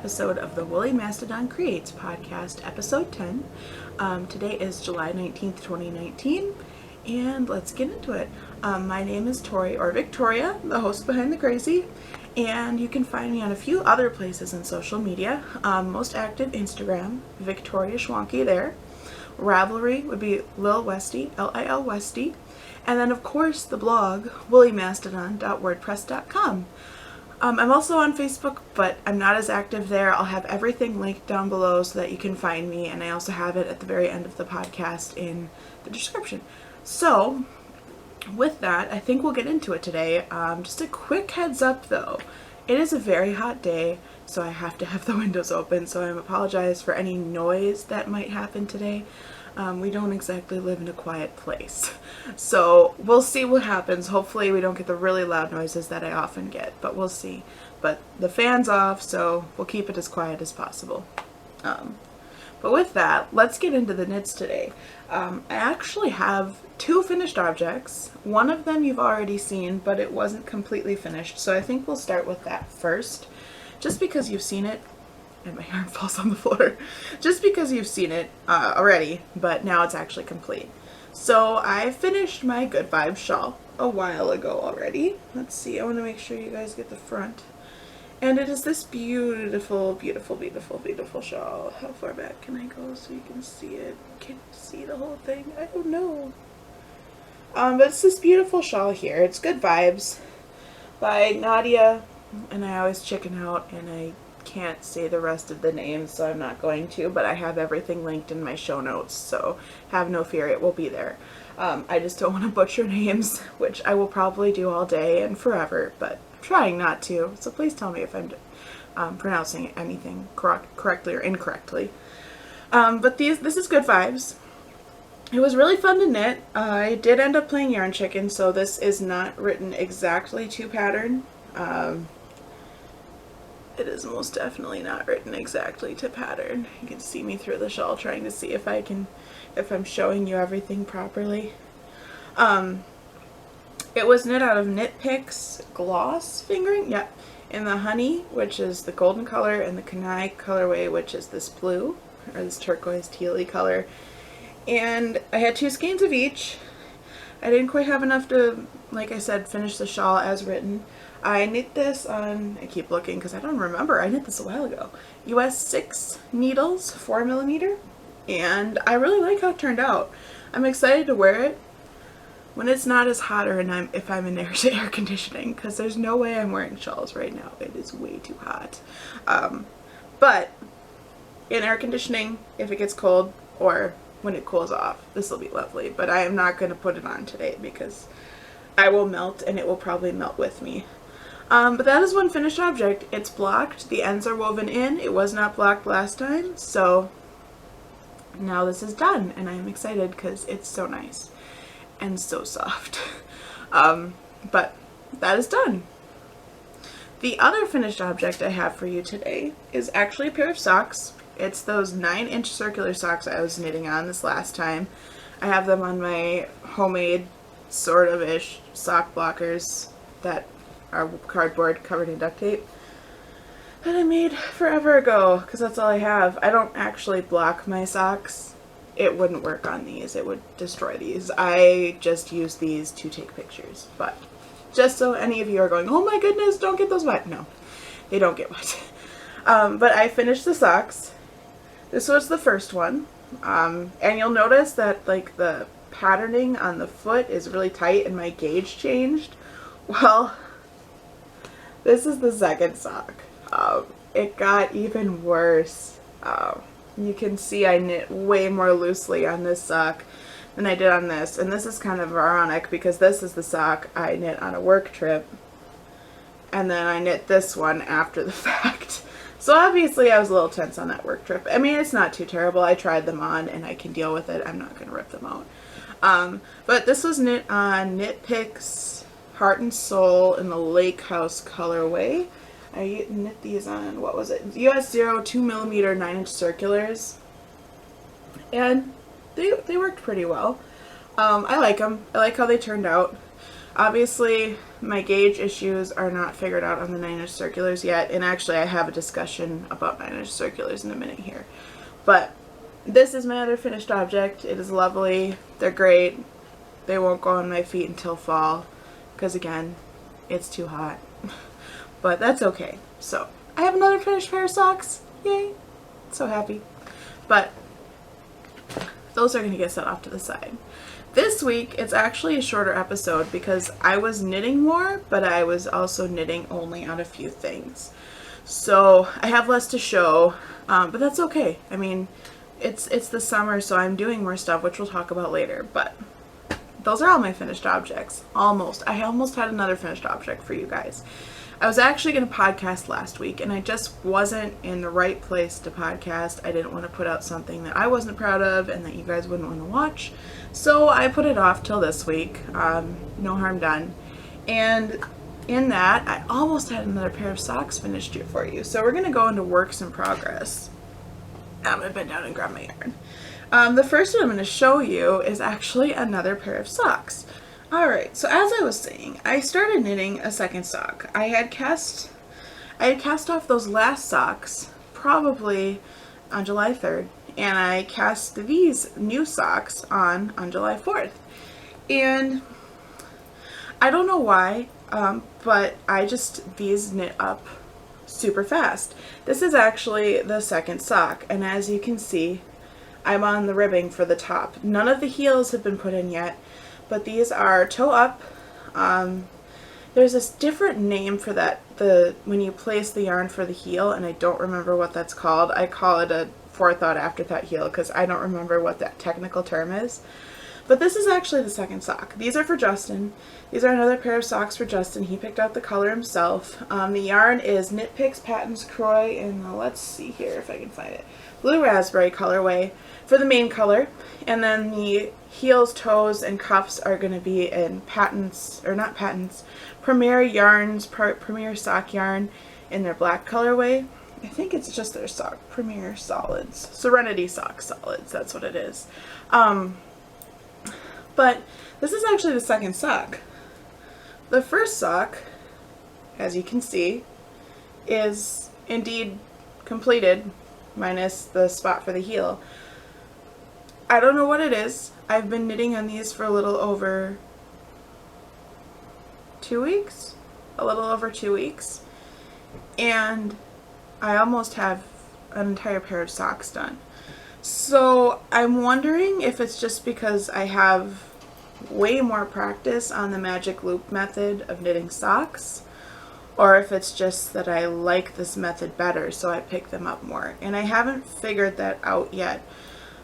episode of the Woolly Mastadon Creates podcast, episode 10. Today is July 19th, 2019, and let's get into it. My name is Tori, or Victoria, the host behind the crazy, and you can find me on a few other places in social media. Most active Instagram, Victoria Schwanke there. Ravelry would be lilwestie, Lilwestie. And then, of course, the blog, woolymastodon.wordpress.com. I'm also on Facebook, but I'm not as active there. I'll have everything linked down below so that you can find me, and I also have it at the very end of the podcast in the description. So, with that, I think we'll get into it today. Just a quick heads up, though. It is a very hot day, so I have to have the windows open, so I apologize for any noise that might happen today. We don't exactly live in a quiet place. So we'll see what happens. Hopefully we don't get the really loud noises that I often get, but we'll see. But the fan's off, so we'll keep it as quiet as possible. But with that, let's get into the knits today. I actually have two finished objects. One of them you've already seen, but it wasn't completely finished, so I think we'll start with that first. Just because you've seen it, and my yarn falls on the floor, just because you've seen it already, but now it's actually complete. So I finished my Good Vibes shawl a while ago already. Let's see, I want to make sure you guys get the front. And it is this beautiful, beautiful, beautiful, beautiful shawl. How far back can I go so you can see it? Can you see the whole thing? I don't know. But it's this beautiful shawl here. It's Good Vibes by Nadia, and I always chicken out and I can't say the rest of the names, so I'm not going to, but I have everything linked in my show notes, so have no fear, it will be there. I just don't want to butcher names, which I will probably do all day and forever, but I'm trying not to, so please tell me if I'm pronouncing anything correctly or incorrectly. But this is Good Vibes. It was really fun to knit. I did end up playing Yarn Chicken, so this is not written exactly to pattern. It is most definitely not written exactly to pattern. You can see me through the shawl trying to see if I'm showing you everything properly. It was knit out of Knit Picks gloss fingering, yeah, in the honey, which is the golden color, and the Kanai colorway, which is this blue, or this turquoise tealy color. And I had 2 skeins of each. I didn't quite have enough to, like I said, finish the shawl as written. I knit this on, I keep looking because I don't remember, I knit this a while ago, US 6 needles, 4mm, and I really like how it turned out. I'm excited to wear it when it's not as hot or if I'm in air conditioning, because there's no way I'm wearing shawls right now. It is way too hot. But in air conditioning, if it gets cold or when it cools off, this will be lovely. But I am not going to put it on today because I will melt and it will probably melt with me. But that is one finished object. It's blocked. The ends are woven in. It was not blocked last time, so now this is done, and I am excited because it's so nice and so soft. But that is done. The other finished object I have for you today is actually a pair of socks. It's those 9-inch circular socks I was knitting on this last time. I have them on my homemade sort of ish sock blockers that are cardboard covered in duct tape that I made forever ago, because that's all I have. I don't actually block my socks. It wouldn't work on these. It would destroy these. I just use these to take pictures. But just so any of you are going, oh my goodness, don't get those wet. No, they don't get wet. But I finished the socks. This was the first one. And you'll notice that like the patterning on the foot is really tight and my gauge changed. Well, this is the second sock. It got even worse. You can see I knit way more loosely on this sock than I did on this. And this is kind of ironic because this is the sock I knit on a work trip. And then I knit this one after the fact. So obviously I was a little tense on that work trip. I mean, it's not too terrible. I tried them on and I can deal with it. I'm not going to rip them out. But this was knit on Knit Picks Heart and Soul in the Lake House colorway. I knit these on, what was it? US 0 2mm 9-inch circulars. And they worked pretty well. I like them. I like how they turned out. Obviously, my gauge issues are not figured out on the 9-inch circulars yet, and actually I have a discussion about 9-inch circulars in a minute here. But this is my other finished object. It is lovely. They're great. They won't go on my feet until fall, because again, it's too hot. But that's okay. So, I have another finished pair of socks. Yay. So happy. But those are going to get set off to the side. This week, it's actually a shorter episode because I was knitting more, but I was also knitting only on a few things. So I have less to show, but that's okay. I mean, it's the summer, so I'm doing more stuff, which we'll talk about later. But those are all my finished objects. Almost. I almost had another finished object for you guys. I was actually going to podcast last week, and I just wasn't in the right place to podcast. I didn't want to put out something that I wasn't proud of and that you guys wouldn't want to watch. So I put it off till this week. No harm done. And in that, I almost had another pair of socks finished here for you. So we're going to go into works in progress. I'm going to bend down and grab my yarn. The first one I'm going to show you is actually another pair of socks. Alright, so as I was saying, I started knitting a second sock. I had cast off those last socks probably on July 3rd, and I cast these new socks on July 4th. And I don't know why, but these knit up super fast. This is actually the second sock, and as you can see, I'm on the ribbing for the top. None of the heels have been put in yet, but these are toe up. There's this different name for that, when you place the yarn for the heel, and I don't remember what that's called. I call it a forethought afterthought heel because I don't remember what that technical term is. But this is actually the second sock. These are for Justin. These are another pair of socks for Justin. He picked out the color himself. The yarn is Knit Picks Patents Croy in, let's see here if I can find it, blue raspberry colorway for the main color. And then the heels, toes, and cuffs are going to be in Premier Yarns, Premier Sock Yarn in their black colorway. I think it's just their sock, Premier Solids. Serenity Sock Solids, that's what it is. But this is actually the second sock. The first sock, as you can see, is indeed completed, minus the spot for the heel. I don't know what it is. I've been knitting on these for a little over 2 weeks? A little over 2 weeks. And I almost have an entire pair of socks done. So I'm wondering if it's just because I have way more practice on the magic loop method of knitting socks, or if it's just that I like this method better, so I pick them up more. And I haven't figured that out yet.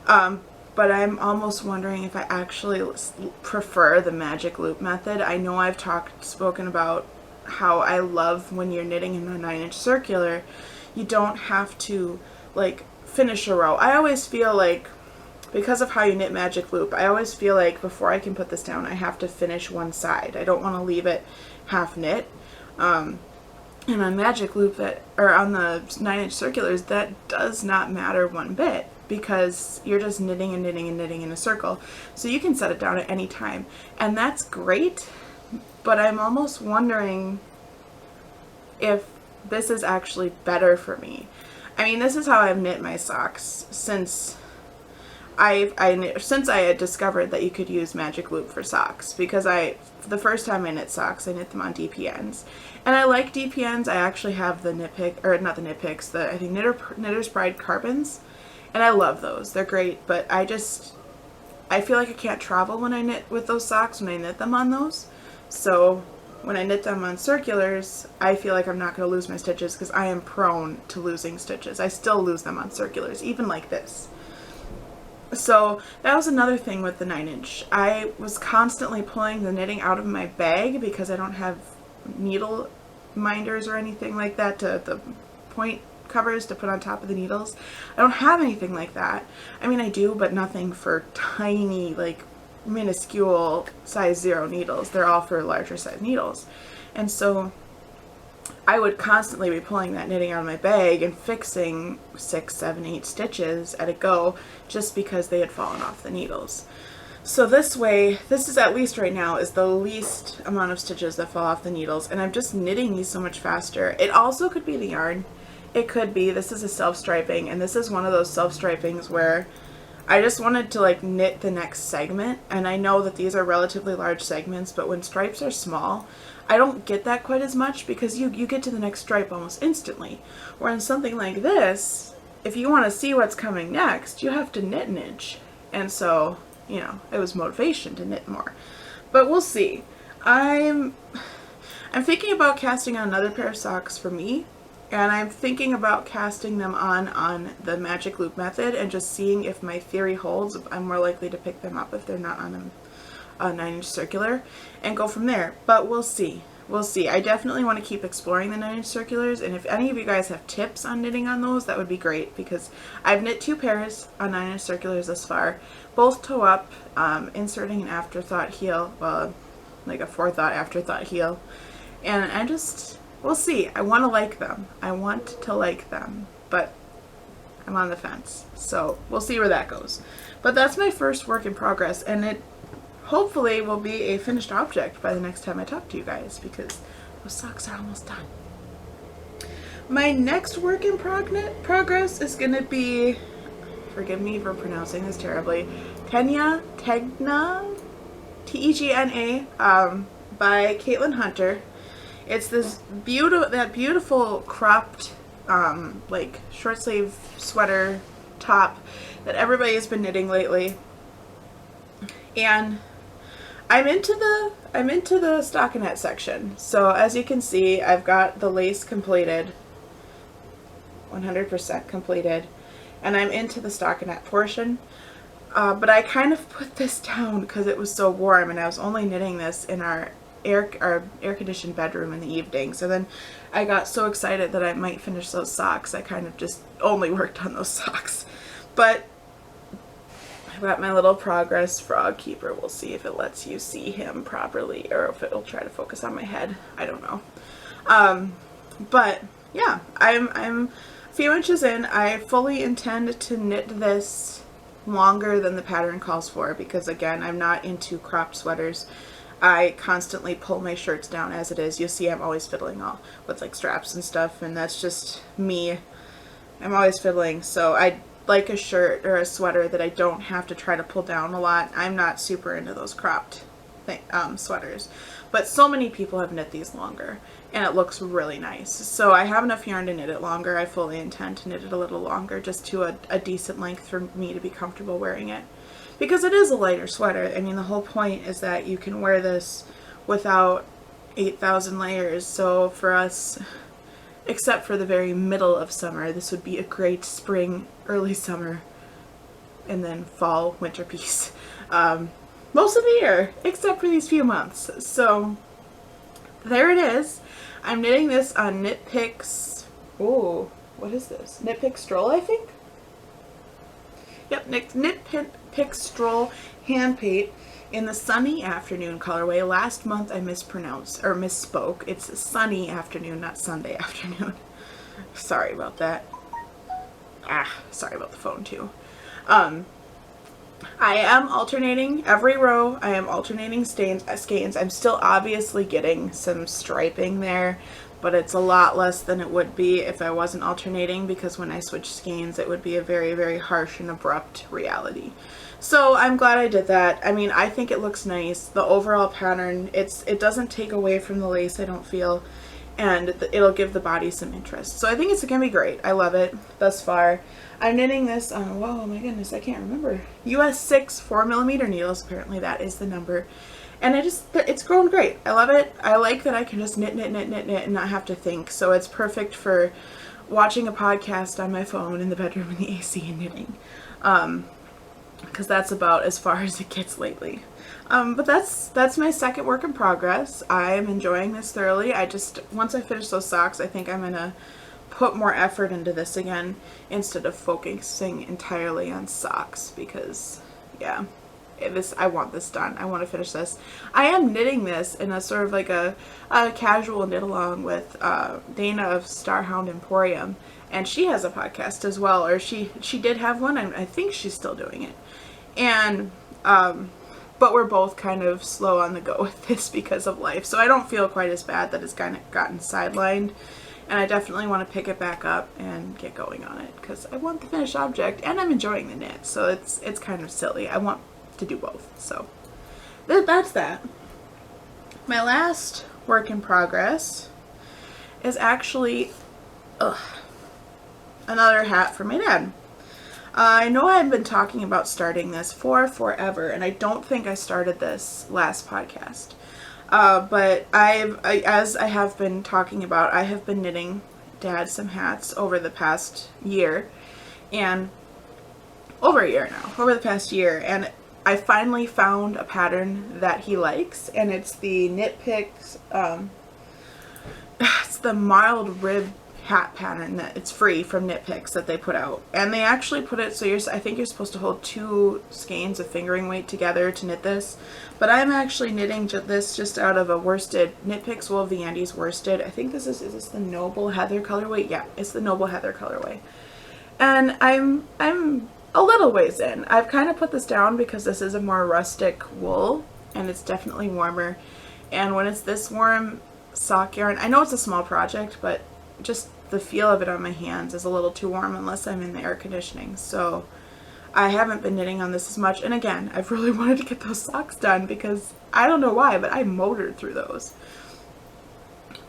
But I'm almost wondering if I actually prefer the magic loop method. I know I've spoken about how I love when you're knitting in a 9-inch circular, you don't have to like finish a row. I always feel like, because of how you knit magic loop, I always feel like before I can put this down, I have to finish one side. I don't want to leave it half knit. And on magic loop on the 9-inch circulars, that does not matter one bit, because you're just knitting and knitting and knitting in a circle. So you can set it down at any time. And that's great, but I'm almost wondering if this is actually better for me. I mean, this is how I've knit my socks since I had discovered that you could use magic loop for socks, because the first time I knit socks, I knit them on DPNs. And I like DPNs. I actually have the Knit Pick, or not the Knit Picks, I think Knitter's Pride Carbons. And I love those. They're great, but I feel like I can't travel when I knit with those socks, when I knit them on those. So when I knit them on circulars, I feel like I'm not going to lose my stitches, because I am prone to losing stitches. I still lose them on circulars, even like this. So that was another thing with the 9-inch. I was constantly pulling the knitting out of my bag because I don't have needle minders or anything like that, the point covers to put on top of the needles. I don't have anything like that. I mean, I do, but nothing for tiny, like minuscule size 0 needles. They're all for larger size needles. And so I would constantly be pulling that knitting out of my bag and fixing 6, 7, 8 stitches at a go just because they had fallen off the needles. So this way, this is at least right now, is the least amount of stitches that fall off the needles, and I'm just knitting these so much faster. It also could be the yarn. It could be, this is a self-striping, and this is one of those self-stripings where I just wanted to like knit the next segment, and I know that these are relatively large segments, but when stripes are small, I don't get that quite as much because you get to the next stripe almost instantly. Where in something like this, if you want to see what's coming next, you have to knit an inch. And so, you know, it was motivation to knit more. But we'll see. I'm thinking about casting on another pair of socks for me, and I'm thinking about casting them on the magic loop method and just seeing if my theory holds. I'm more likely to pick them up if they're not on a 9-inch circular and go from there. But we'll see. We'll see. I definitely want to keep exploring the 9-inch circulars, and if any of you guys have tips on knitting on those, that would be great, because I've knit 2 pairs on 9-inch circulars thus far, both toe up, inserting an afterthought heel, well, like a forethought afterthought heel, and I just, we'll see. I want to like them. I want to like them, but I'm on the fence, so we'll see where that goes. But that's my first work in progress, and it hopefully will be a finished object by the next time I talk to you guys, because those socks are almost done. My next work in progress is going to be, forgive me for pronouncing this terribly, Tegna, T-E-G-N-A, by Caitlin Hunter. It's this beautiful cropped, like short sleeve sweater top that everybody has been knitting lately. And I'm into the stockinette section. So as you can see, I've got the lace completed, 100% completed, and I'm into the stockinette portion. But I kind of put this down because it was so warm, and I was only knitting this in our air-conditioned bedroom in the evening. So then I got so excited that I might finish those socks, I kind of just only worked on those socks. But I've got my little progress frog keeper. We'll see if it lets you see him properly, or if it'll try to focus on my head. I don't know. But yeah, I'm a few inches in. I fully intend to knit this longer than the pattern calls for, because again, I'm not into cropped sweaters. I constantly pull my shirts down as it is. You'll see I'm always fiddling all with like straps and stuff, and that's just me. I'm always fiddling, so I like a shirt or a sweater that I don't have to try to pull down a lot. I'm not super into those cropped sweaters, but so many people have knit these longer, and it looks really nice. So I have enough yarn to knit it longer. I fully intend to knit it a little longer, just to a decent length for me to be comfortable wearing it, because it is a lighter sweater. I mean, the whole point is that you can wear this without 8,000 layers. So for us, except for the very middle of summer, this would be a great spring, early summer, and then fall, winter piece. Most of the year, except for these few months. So there it is. I'm knitting this on Knit Picks. Oh, what is this? Knit Pick Stroll, I think? Yep, Knit Pick Stroll hand paint in the Sunny Afternoon colorway. Last month I mispronounced, or misspoke. It's Sunny Afternoon, not Sunday Afternoon. Sorry about that. Sorry about the phone too. I am alternating every row. I am alternating skeins. I'm still obviously getting some striping there, but it's a lot less than it would be if I wasn't alternating, because when I switch skeins, it would be a very, very harsh and abrupt reality. So I'm glad I did that. I mean, I think it looks nice. The overall pattern, it doesn't take away from the lace, I don't feel, and it'll give the body some interest. So I think it's gonna be great. I love it thus far. I'm knitting this on, whoa, my goodness, I can't remember. US 6 4mm needles, apparently that is the number. And it's grown great. I love it. I like that I can just knit and not have to think. So it's perfect for watching a podcast on my phone in the bedroom in the AC and knitting. Because that's about as far as it gets lately. But that's my second work in progress. I'm enjoying this thoroughly. Once I finish those socks, I think I'm gonna put more effort into this again instead of focusing entirely on socks, because yeah, I want this done. I want to finish this. I am knitting this in a sort of like a casual knit along with Dana of Starhound Emporium, and she has a podcast as well, or she did have one, and I think she's still doing it. And but we're both kind of slow on the go with this because of life. So I don't feel quite as bad that it's kind of gotten sidelined. And I definitely want to pick it back up and get going on it because I want the finished object and I'm enjoying the knit. So it's kind of silly. I want to do both. So that's that. My last work in progress is actually another hat for my dad. I know I've been talking about starting this for forever, and I don't think I started this last podcast. But as I have been talking about, I have been knitting Dad some hats over the past year, and over the past year, and I finally found a pattern that he likes, and it's the Knit Picks, it's the mild rib hat pattern that it's free from Knit Picks that they put out, and they actually put it so I think you're supposed to hold 2 skeins of fingering weight together to knit this, but I'm actually knitting this just out of a worsted Knit Picks Wool Viandy's worsted. I think is this the Noble Heather colorway? Yeah, it's the Noble Heather colorway, and I'm a little ways in. I've kind of put this down because this is a more rustic wool and it's definitely warmer, and when it's this warm sock yarn, I know it's a small project, but just the feel of it on my hands is a little too warm unless I'm in the air conditioning. So I haven't been knitting on this as much, and again, I've really wanted to get those socks done because I don't know why, but I motored through those.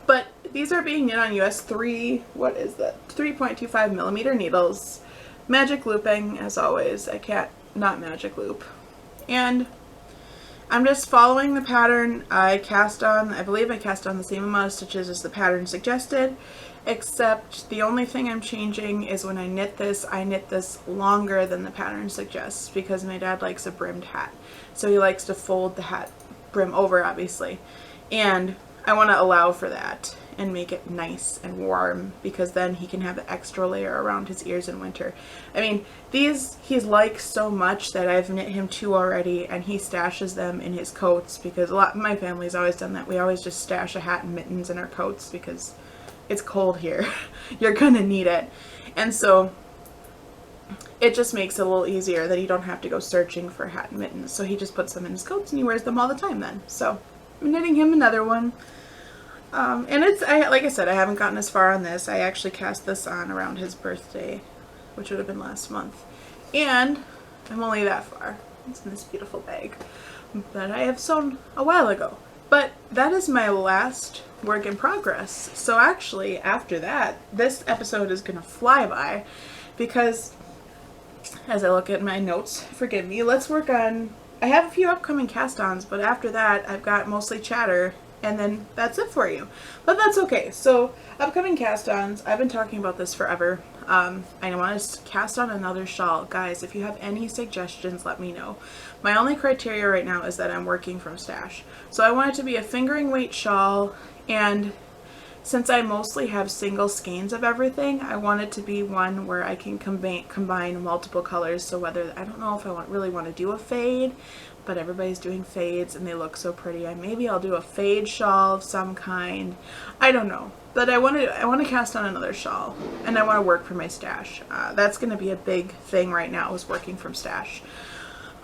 But these are being knit on US 3.25 millimeter needles, magic looping as always. I can't not magic loop, and I'm just following the pattern I believe I cast on the same amount of stitches as the pattern suggested, except the only thing I'm changing is when I knit this longer than the pattern suggests because my dad likes a brimmed hat. So he likes to fold the hat brim over, obviously. And I want to allow for that and make it nice and warm because then he can have the extra layer around his ears in winter. I mean, these he's liked so much that I've knit him 2 already, and he stashes them in his coats because my family's always done that. We always just stash a hat and mittens in our coats because it's cold here. You're gonna need it. And so it just makes it a little easier that you don't have to go searching for hat and mittens. So he just puts them in his coats and he wears them all the time then. So I'm knitting him another one. And like I said, I haven't gotten as far on this. I actually cast this on around his birthday, which would have been last month. And I'm only that far. It's in this beautiful bag that I have sewn a while ago. But that is my last work in progress. So actually, after that, this episode is going to fly by because as I look at my notes, forgive me, let's work on, I have a few upcoming cast-ons, but after that, I've got mostly chatter, and then that's it for you. But that's okay. So upcoming cast-ons, I've been talking about this forever. I want to cast on another shawl. Guys, if you have any suggestions, let me know. My only criteria right now is that I'm working from stash. So I want it to be a fingering weight shawl, and since I mostly have single skeins of everything, I want it to be one where I can combine multiple colors. So whether, I don't know if I really want to do a fade, but everybody's doing fades and they look so pretty. Maybe I'll do a fade shawl of some kind. I don't know. But I want to cast on another shawl, and I want to work for my stash. That's going to be a big thing right now, is working from stash.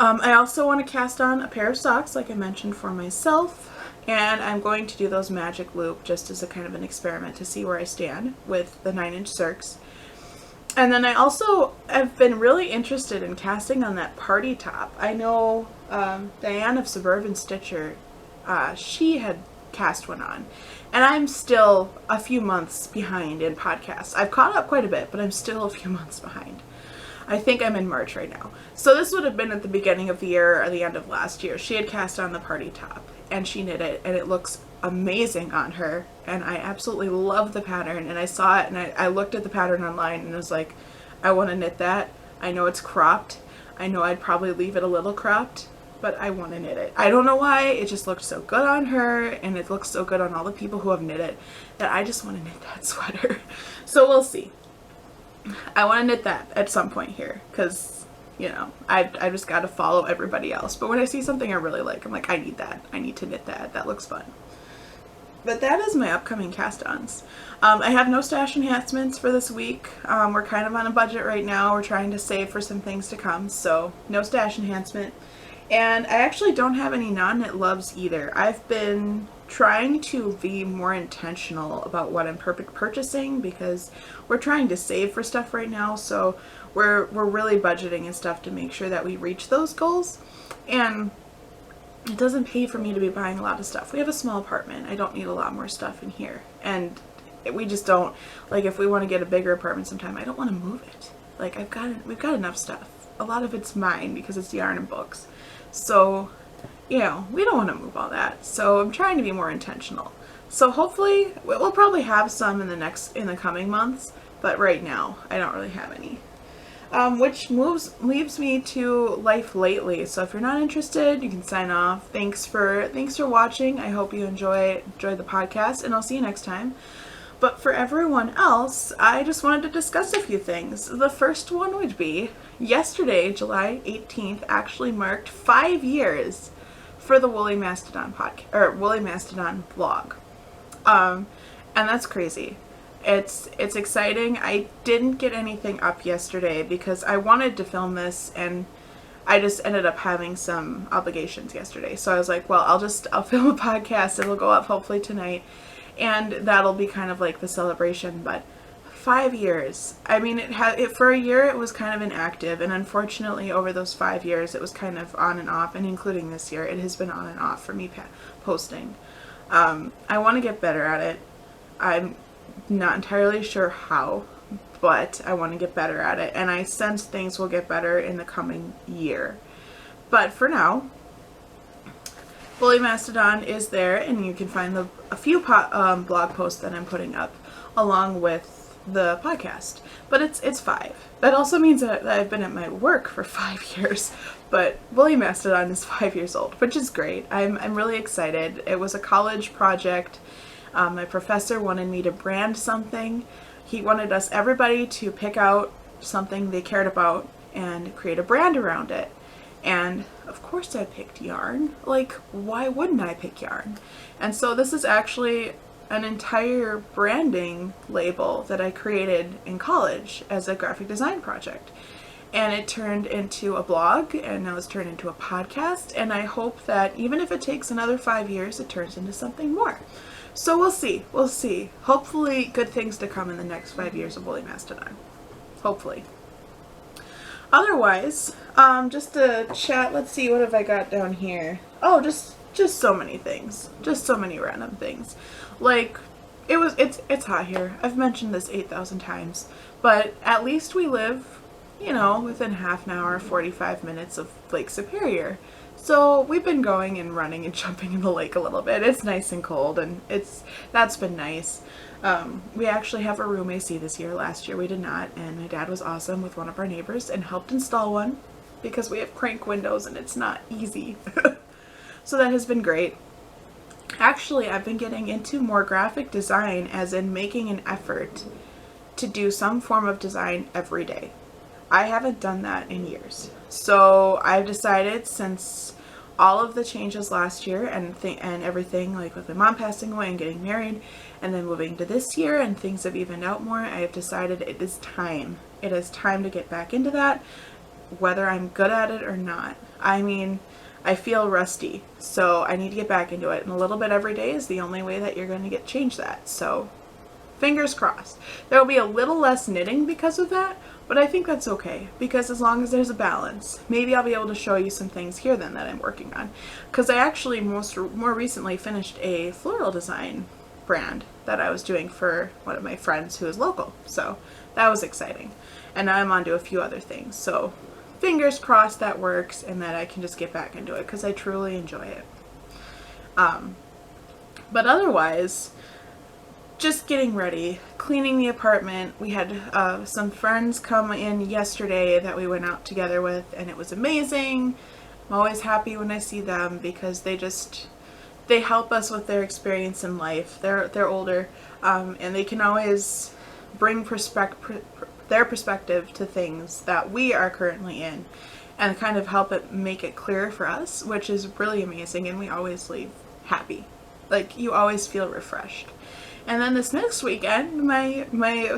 I also want to cast on a pair of socks, like I mentioned, for myself, and I'm going to do those magic loop just as a kind of an experiment to see where I stand with the 9-inch circs. And then I also have been really interested in casting on that party top. I know Diane of Suburban Stitcher, she had cast one on, and I'm still a few months behind in podcasts. I've caught up quite a bit, but I'm still a few months behind. I think I'm in March right now. So this would have been at the beginning of the year or the end of last year. She had cast on the party top and she knit it, and it looks amazing on her, and I absolutely love the pattern. And I saw it and I looked at the pattern online and was like, I want to knit that. I know it's cropped. I know I'd probably leave it a little cropped, but I want to knit it. I don't know why, it just looked so good on her, and it looks so good on all the people who have knit it, that I just want to knit that sweater. So we'll see. I want to knit that at some point here, because, you know, I just got to follow everybody else. But when I see something I really like, I'm like, I need that. I need to knit that. That looks fun. But that is my upcoming cast-ons. I have no stash enhancements for this week. We're kind of on a budget right now. We're trying to save for some things to come, so no stash enhancement. And I actually don't have any non-knit loves either. I've been trying to be more intentional about what I'm purchasing because we're trying to save for stuff right now, so we're really budgeting and stuff to make sure that we reach those goals. And it doesn't pay for me to be buying a lot of stuff. We have a small apartment. I don't need a lot more stuff in here. And we just don't, like, if we want to get a bigger apartment sometime, I don't want to move it. Like, we've got enough stuff. A lot of it's mine because it's yarn and books. So, you know, we don't want to move all that. So I'm trying to be more intentional. So hopefully we'll probably have some in the coming months, but right now I don't really have any. Which leaves me to life lately. So if you're not interested, you can sign off. Thanks for watching. I hope you enjoy the podcast, and I'll see you next time. But for everyone else, I just wanted to discuss a few things. The first one would be yesterday, July 18th, actually marked 5 years for the Woolly Mastadon podcast, or Woolly Mastadon vlog. And that's crazy. It's exciting. I didn't get anything up yesterday because I wanted to film this and I just ended up having some obligations yesterday. So I was like, well, I'll film a podcast. It'll go up hopefully tonight. And that'll be kind of like the celebration. But 5 years. I mean, for a year it was kind of inactive, and unfortunately over those 5 years it was kind of on and off, and including this year it has been on and off for me posting. I want to get better at it. I'm not entirely sure how, but I want to get better at it, and I sense things will get better in the coming year. But for now, Woolly Mastadon is there, and you can find a few blog posts that I'm putting up along with the podcast. But it's 5. That also means that I've been at my work for 5 years, but Woolly Mastadon is 5 years old, which is great. I'm really excited. It was a college project. My professor wanted me to brand something. He wanted everybody to pick out something they cared about and create a brand around it. And of course I picked yarn. Like, why wouldn't I pick yarn? And so this is actually an entire branding label that I created in college as a graphic design project. And it turned into a blog, and now it's turned into a podcast, and I hope that even if it takes another 5 years, it turns into something more. So we'll see. We'll see. Hopefully good things to come in the next 5 years of Woolly Mastadon. Hopefully. Otherwise, just to chat, let's see, what have I got down here? Oh, just so many things. Just so many random things. Like, it's hot here. I've mentioned this 8,000 times, but at least we live, you know, within half an hour, 45 minutes of Lake Superior. So we've been going and running and jumping in the lake a little bit. It's nice and cold, and that's been nice. We actually have a room AC this year. Last year we did not, and my dad was awesome with one of our neighbors and helped install one because we have crank windows and it's not easy. So that has been great. Actually, I've been getting into more graphic design, as in making an effort to do some form of design every day. I haven't done that in years. So I've decided, since all of the changes last year and everything, like with my mom passing away and getting married and then moving to this year, and things have evened out more, I have decided it is time. It is time to get back into that, whether I'm good at it or not. I mean, I feel rusty, so I need to get back into it, and a little bit every day is the only way that you're going to change that. So fingers crossed. There will be a little less knitting because of that, but I think that's okay, because as long as there's a balance, maybe I'll be able to show you some things here then that I'm working on. Because I actually more recently finished a floral design brand that I was doing for one of my friends who is local, so that was exciting. And now I'm on to a few other things, so fingers crossed that works and that I can just get back into it, because I truly enjoy it. But otherwise, just getting ready, cleaning the apartment. We had some friends come in yesterday that we went out together with, and it was amazing. I'm always happy when I see them because they help us with their experience in life. They're older, and they can always bring their perspective to things that we are currently in, and kind of help it make it clearer for us, which is really amazing, and we always leave happy. Like, you always feel refreshed. And then this next weekend,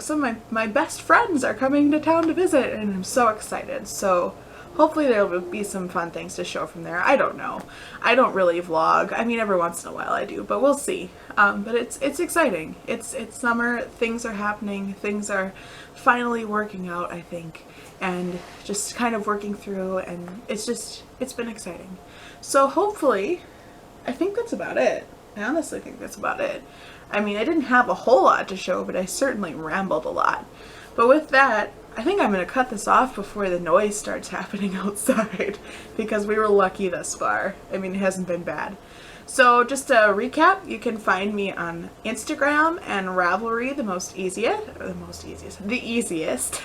some of my best friends are coming to town to visit, and I'm so excited. So hopefully there will be some fun things to show from there. I don't know. I don't really vlog. I mean, every once in a while I do, but we'll see. But it's exciting. It's summer. Things are happening. Things are finally working out, I think, and just kind of working through, and it's been exciting. So hopefully, I think that's about it. I honestly think that's about it. I mean, I didn't have a whole lot to show, but I certainly rambled a lot. But with that, I think I'm going to cut this off before the noise starts happening outside, because we were lucky thus far. I mean, it hasn't been bad. So just to recap, you can find me on Instagram and Ravelry, the easiest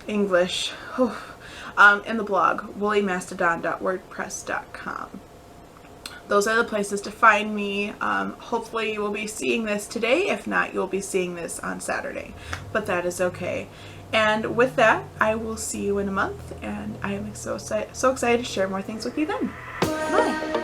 English, and the blog, woollymastadon.wordpress.com. Those are the places to find me. Hopefully you will be seeing this today. If not, you'll be seeing this on Saturday, but that is okay. And with that, I will see you in a month, and I am so excited to share more things with you then. Bye.